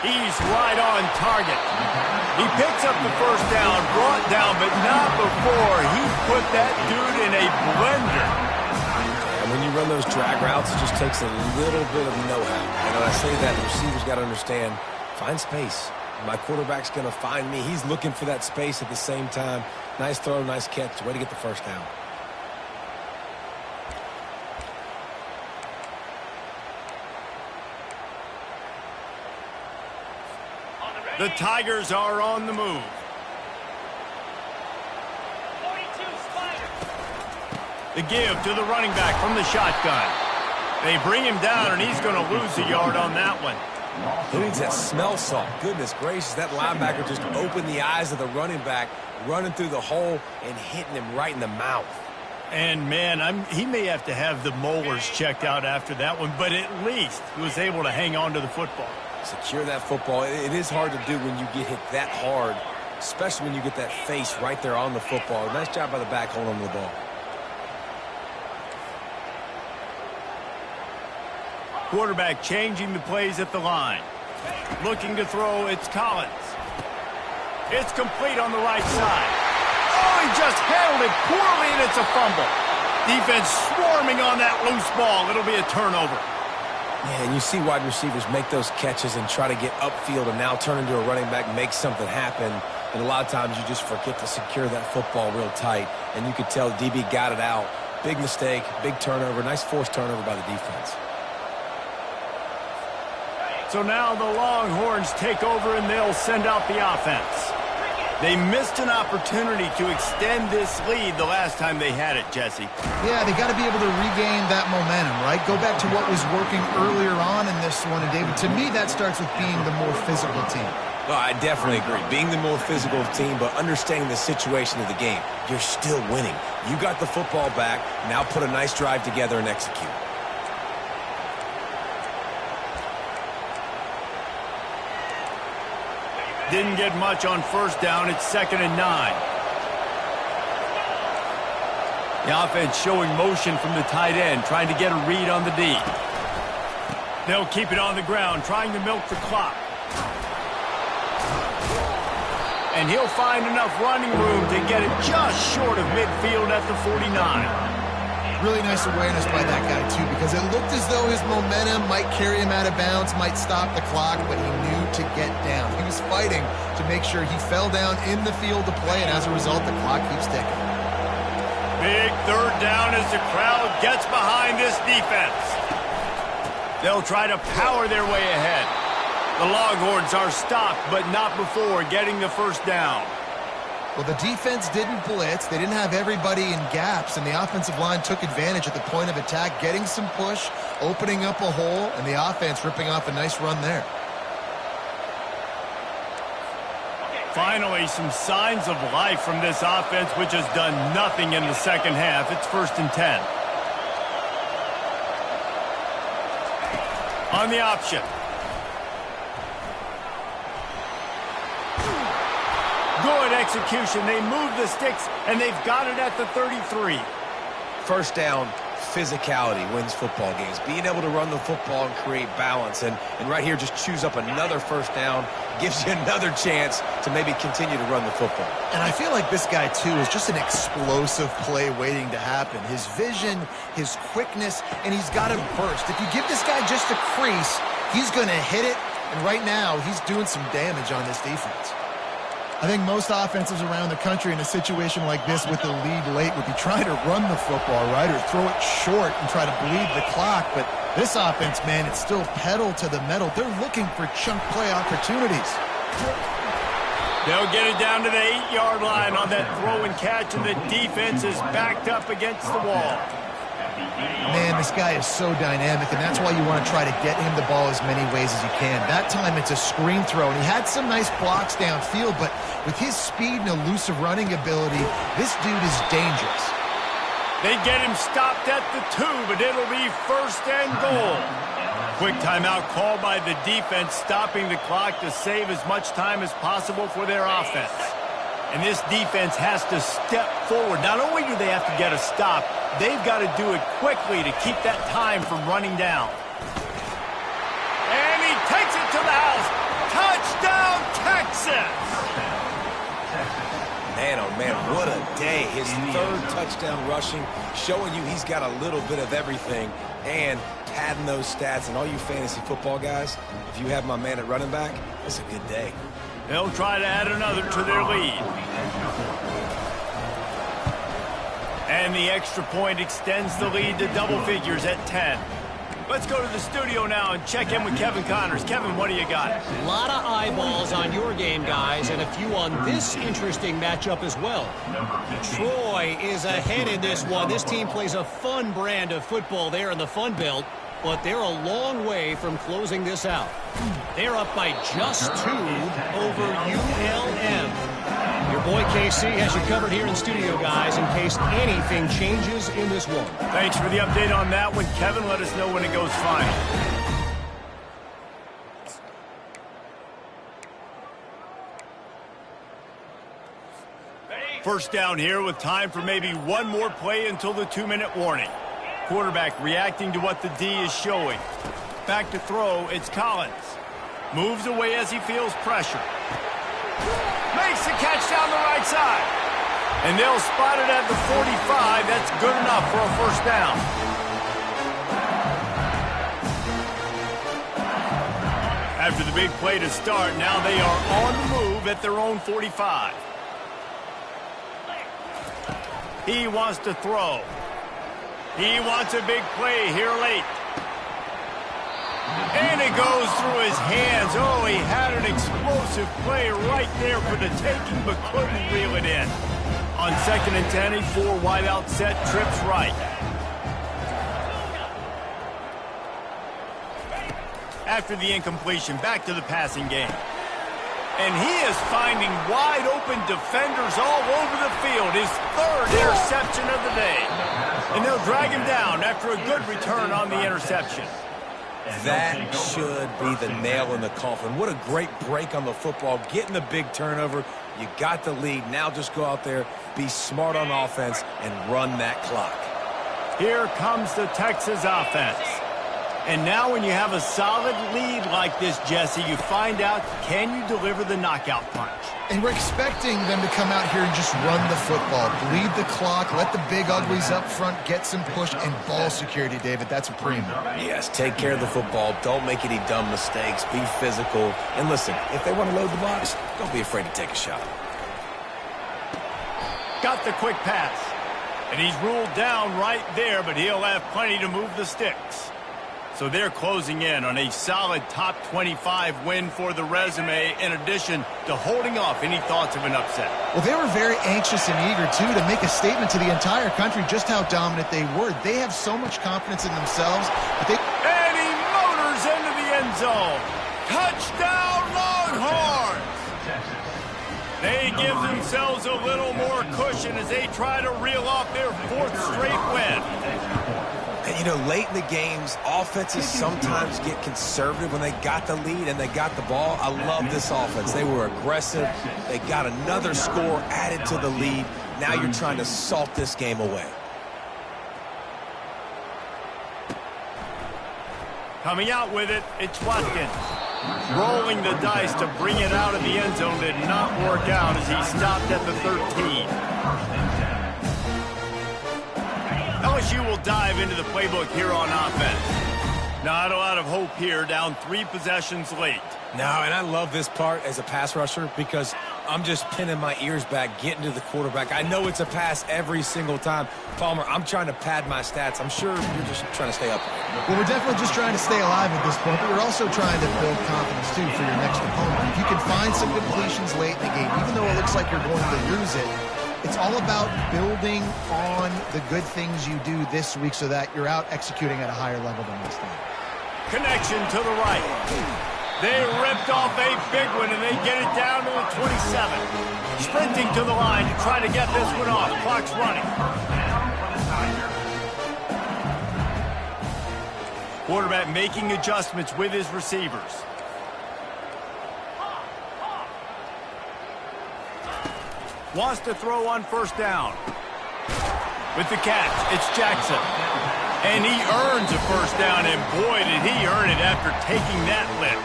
He's right on target. He picks up the first down, brought down, but not before he put that dude in a blender. And when you run those drag routes, it just takes a little bit of know-how. And when I say that, the receiver's got to understand, find space. My quarterback's going to find me. He's looking for that space at the same time. Nice throw, nice catch. Way to get the first down. The Tigers are on the move. The give to the running back from the shotgun. They bring him down, and he's going to lose a yard on that one. Who needs that smell salt? Goodness gracious, that linebacker just opened the eyes of the running back, running through the hole and hitting him right in the mouth. And, man, he may have to have the molars checked out after that one, but at least he was able to hang on to the football. Secure that football. It is hard to do when you get hit that hard, especially when you get that face right there on the football. Nice job by the back holding on to the ball. Quarterback changing the plays at the line. Looking to throw, it's Collins. It's complete on the right side. Oh, he just handled it poorly, and it's a fumble. Defense swarming on that loose ball. It'll be a turnover. Yeah, and you see wide receivers make those catches and try to get upfield and now turn into a running back, make something happen. And a lot of times you just forget to secure that football real tight. And you could tell DB got it out. Big mistake, big turnover, nice forced turnover by the defense. So now the Longhorns take over and they'll send out the offense. They missed an opportunity to extend this lead the last time they had it, Jesse. Yeah, they got to be able to regain that momentum, right? Go back to what was working earlier on in this one. And, David, to me, that starts with being the more physical team. Well, I definitely agree. Being the more physical team, but understanding the situation of the game. You're still winning. You got the football back. Now put a nice drive together and execute. Didn't get much on first down. It's 2nd and 9. The offense showing motion from the tight end, trying to get a read on the D. They'll keep it on the ground, trying to milk the clock. And he'll find enough running room to get it just short of midfield at the 49. Really nice awareness by that guy, too, because it looked as though his momentum might carry him out of bounds, might stop the clock, but he knew to get down. He was fighting to make sure he fell down in the field to play, and as a result, the clock keeps ticking. Big third down as the crowd gets behind this defense. They'll try to power their way ahead. The Longhorns are stopped, but not before getting the first down. Well, the defense didn't blitz. They didn't have everybody in gaps, and the offensive line took advantage at the point of attack, getting some push, opening up a hole, and the offense ripping off a nice run there. Finally, some signs of life from this offense, which has done nothing in the second half. It's 1st and 10. On the option. Good execution. They move the sticks, and they've got it at the 33. First down, physicality wins football games. Being able to run the football and create balance. And right here, just choose up another first down. Gives you another chance to maybe continue to run the football. And I feel like this guy, too, is just an explosive play waiting to happen. His vision, his quickness, and he's got to burst. If you give this guy just a crease, he's going to hit it. And right now, he's doing some damage on this defense. I think most offenses around the country in a situation like this with the lead late would be trying to run the football, right, or throw it short and try to bleed the clock. But this offense, man, it's still pedal to the metal. They're looking for chunk play opportunities. They'll get it down to the 8-yard line on that throw and catch, and the defense is backed up against the wall. Man, this guy is so dynamic, and that's why you want to try to get him the ball as many ways as you can. That time it's a screen throw, and he had some nice blocks downfield, but with his speed and elusive running ability, this dude is dangerous. They get him stopped at the 2, but it'll be 1st and goal. Quick timeout called by the defense, stopping the clock to save as much time as possible for their offense. And this defense has to step forward. Not only do they have to get a stop, they've got to do it quickly to keep that time from running down. And he takes it to the house. Touchdown, Texas! Man, oh man, what a day. His 3rd touchdown rushing, showing you he's got a little bit of everything and padding those stats. And all you fantasy football guys, if you have my man at running back, it's a good day. They'll try to add another to their lead. And the extra point extends the lead to double figures at 10. Let's go to the studio now and check in with Kevin Connors. Kevin, what do you got? A lot of eyeballs on your game, guys, and a few on this interesting matchup as well. Troy is ahead in this one. This team plays a fun brand of football there in the Fun Belt, but they're a long way from closing this out. They're up by just 2 over ULM. Your boy KC has you covered here in studio, guys, in case anything changes in this one. Thanks for the update on that one, Kevin. Let us know when it goes final. First down here with time for maybe one more play until the 2-minute warning. Quarterback reacting to what the D is showing. Back to throw, it's Collins. Moves away as he feels pressure. Makes the catch down the right side. And they'll spot it at the 45. That's good enough for a 1st down. After the big play to start, now they are on the move at their own 45. He wants to throw. He wants a big play here late. And it goes through his hands. Oh, he had an explosive play right there for the taking, but couldn't reel it in. On 2nd and 10, a 4-wideout set, trips right. After the incompletion, back to the passing game. And he is finding wide-open defenders all over the field. His 3rd interception of the day. And they'll drag him down after a good return on the interception. That should be the nail in the coffin. What a great break on the football. Getting the big turnover. You got the lead. Now just go out there, be smart on offense, and run that clock. Here comes the Texas offense. And now when you have a solid lead like this, Jesse, you find out, can you deliver the knockout punch? And we're expecting them to come out here and just run the football, bleed the clock, let the big uglies up front get some push, and ball security, David. That's a premium. Yes, take care of the football. Don't make any dumb mistakes. Be physical. And listen, if they want to load the box, don't be afraid to take a shot. Got the quick pass. And he's ruled down right there, but he'll have plenty to move the sticks. So they're closing in on a solid top 25 win for the resume, in addition to holding off any thoughts of an upset. Well, they were very anxious and eager, too, to make a statement to the entire country just how dominant they were. They have so much confidence in themselves. And he motors into the end zone. Touchdown, Longhorns! They give themselves a little more cushion as they try to reel off their 4th straight win. And, you know, late in the games, offenses sometimes get conservative when they got the lead and they got the ball. I love this offense. They were aggressive. They got another score added to the lead. Now you're trying to salt this game away. Coming out with it, it's Watkins. Rolling the dice to bring it out of the end zone did not work out as he stopped at the 13. LSU will dive into the playbook here on offense. Not a lot of hope here, down 3 possessions late. No, and I love this part as a pass rusher because I'm just pinning my ears back, getting to the quarterback. I know it's a pass every single time. Palmer, I'm trying to pad my stats. I'm sure you're just trying to stay up. Well, we're definitely just trying to stay alive at this point, but we're also trying to build confidence, too, for your next opponent. If you can find some completions late in the game, even though it looks like you're going to lose it, it's all about building on the good things you do this week so that you're out executing at a higher level than this time. Connection to the right. They ripped off a big one, and they get it down to the 27. Sprinting to the line to try to get this one off. Clock's running. Quarterback making adjustments with his receivers. Wants to throw on first down. With the catch, it's Jackson. And he earns a first down, and boy, did he earn it after taking that lift.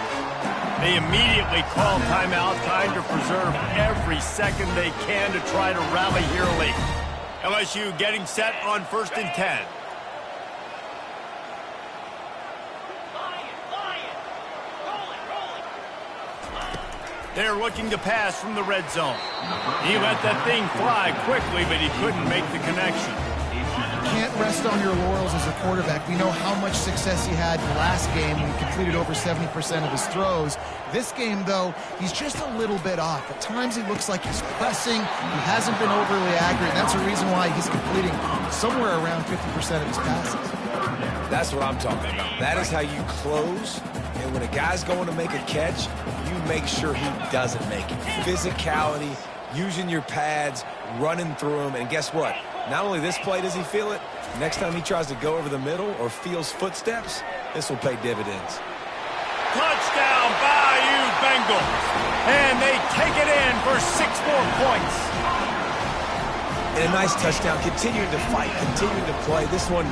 They immediately call timeout, trying to preserve every second they can to try to rally here late. LSU getting set on 1st and 10. They're looking to pass from the red zone. He let that thing fly quickly, but he couldn't make the connection. Can't rest on your laurels as a quarterback. We know how much success he had in the last game when he completed over 70% of his throws. This game, though, he's just a little bit off. At times he looks like he's pressing. He hasn't been overly accurate, and that's the reason why he's completing somewhere around 50% of his passes. That's what I'm talking about. That is how you close. And when a guy's going to make a catch, you make sure he doesn't make it. Physicality, using your pads, running through them. And guess what? Not only this play does he feel it, next time he tries to go over the middle or feels footsteps, this will pay dividends. Touchdown, Bayou Bengals. And they take it in for 6 more points. And a nice touchdown. Continuing to fight, continuing to play. This one,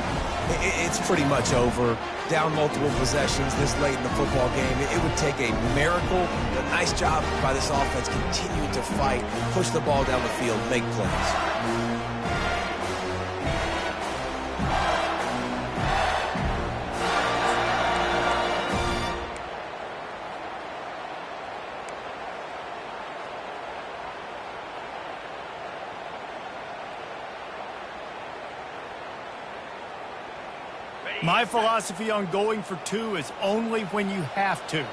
it's pretty much over. Down multiple possessions this late in the football game. It would take a miracle. A nice job by this offense continuing to fight, push the ball down the field, make plays. My philosophy on going for 2 is only when you have to.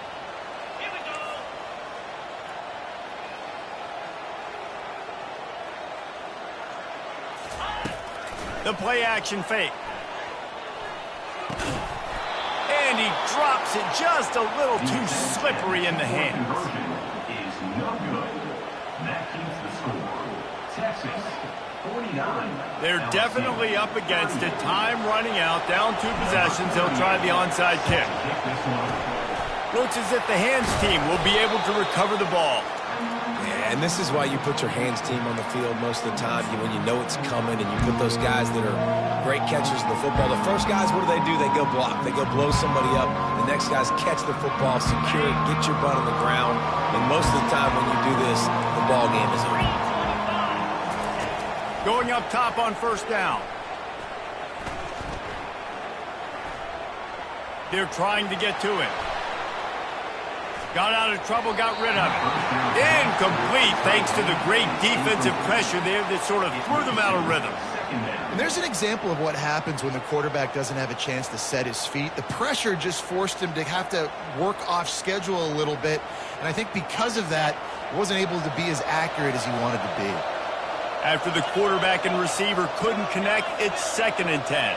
The play action fake. And he drops it just a little too slippery in the hands. Is no good. That keeps the score. Texas 49. They're definitely up against it. Time running out. Down 2 possessions. They'll try the onside kick. Looks as if the hands team will be able to recover the ball. Yeah, and this is why you put your hands team on the field most of the time. When you know it's coming and you put those guys that are great catchers of the football. The first guys, what do? They go block. They go blow somebody up. The next guys catch the football, secure it, get your butt on the ground. And most of the time when you do this, the ball game is over. Going up top on first down. They're trying to get to him. Got out of trouble, got rid of it. Incomplete thanks to the great defensive pressure there that sort of threw them out of rhythm. And there's an example of what happens when the quarterback doesn't have a chance to set his feet. The pressure just forced him to have to work off schedule a little bit. And I think because of that, he wasn't able to be as accurate as he wanted to be. After the quarterback and receiver couldn't connect, it's 2nd and 10.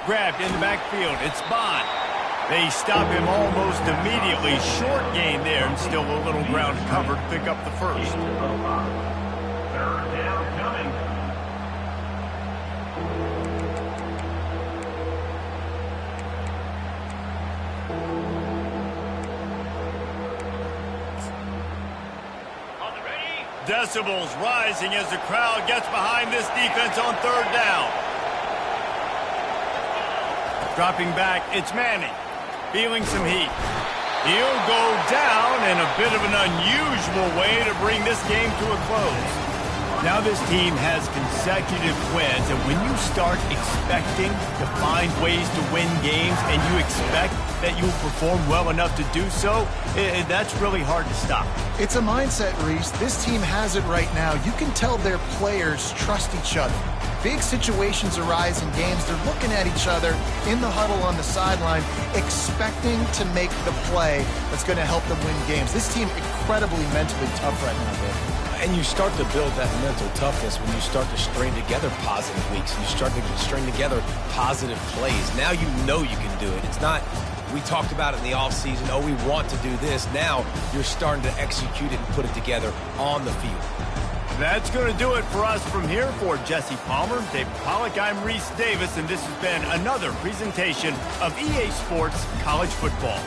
Grabbed in the backfield. It's Bond. They stop him almost immediately. Short gain there, and still a little ground cover to pick up the first. 3rd down coming. Decibels rising as the crowd gets behind this defense on 3rd down. Dropping back, it's Manning. Feeling some heat. He'll go down in a bit of an unusual way to bring this game to a close. Now this team has consecutive wins, and when you start expecting to find ways to win games and you expect that you'll perform well enough to do so, that's really hard to stop. It's a mindset, Reese. This team has it right now. You can tell their players trust each other. Big situations arise in games. They're looking at each other in the huddle on the sideline, expecting to make the play that's going to help them win games. This team incredibly mentally tough right now, Bill. And you start to build that mental toughness when you start to string together positive weeks. You start to string together positive plays. Now you know you can do it. It's not, we talked about it in the offseason, oh, we want to do this. Now you're starting to execute it and put it together on the field. That's going to do it for us from here. For Jesse Palmer, David Pollack, I'm Reese Davis, and this has been another presentation of EA Sports College Football.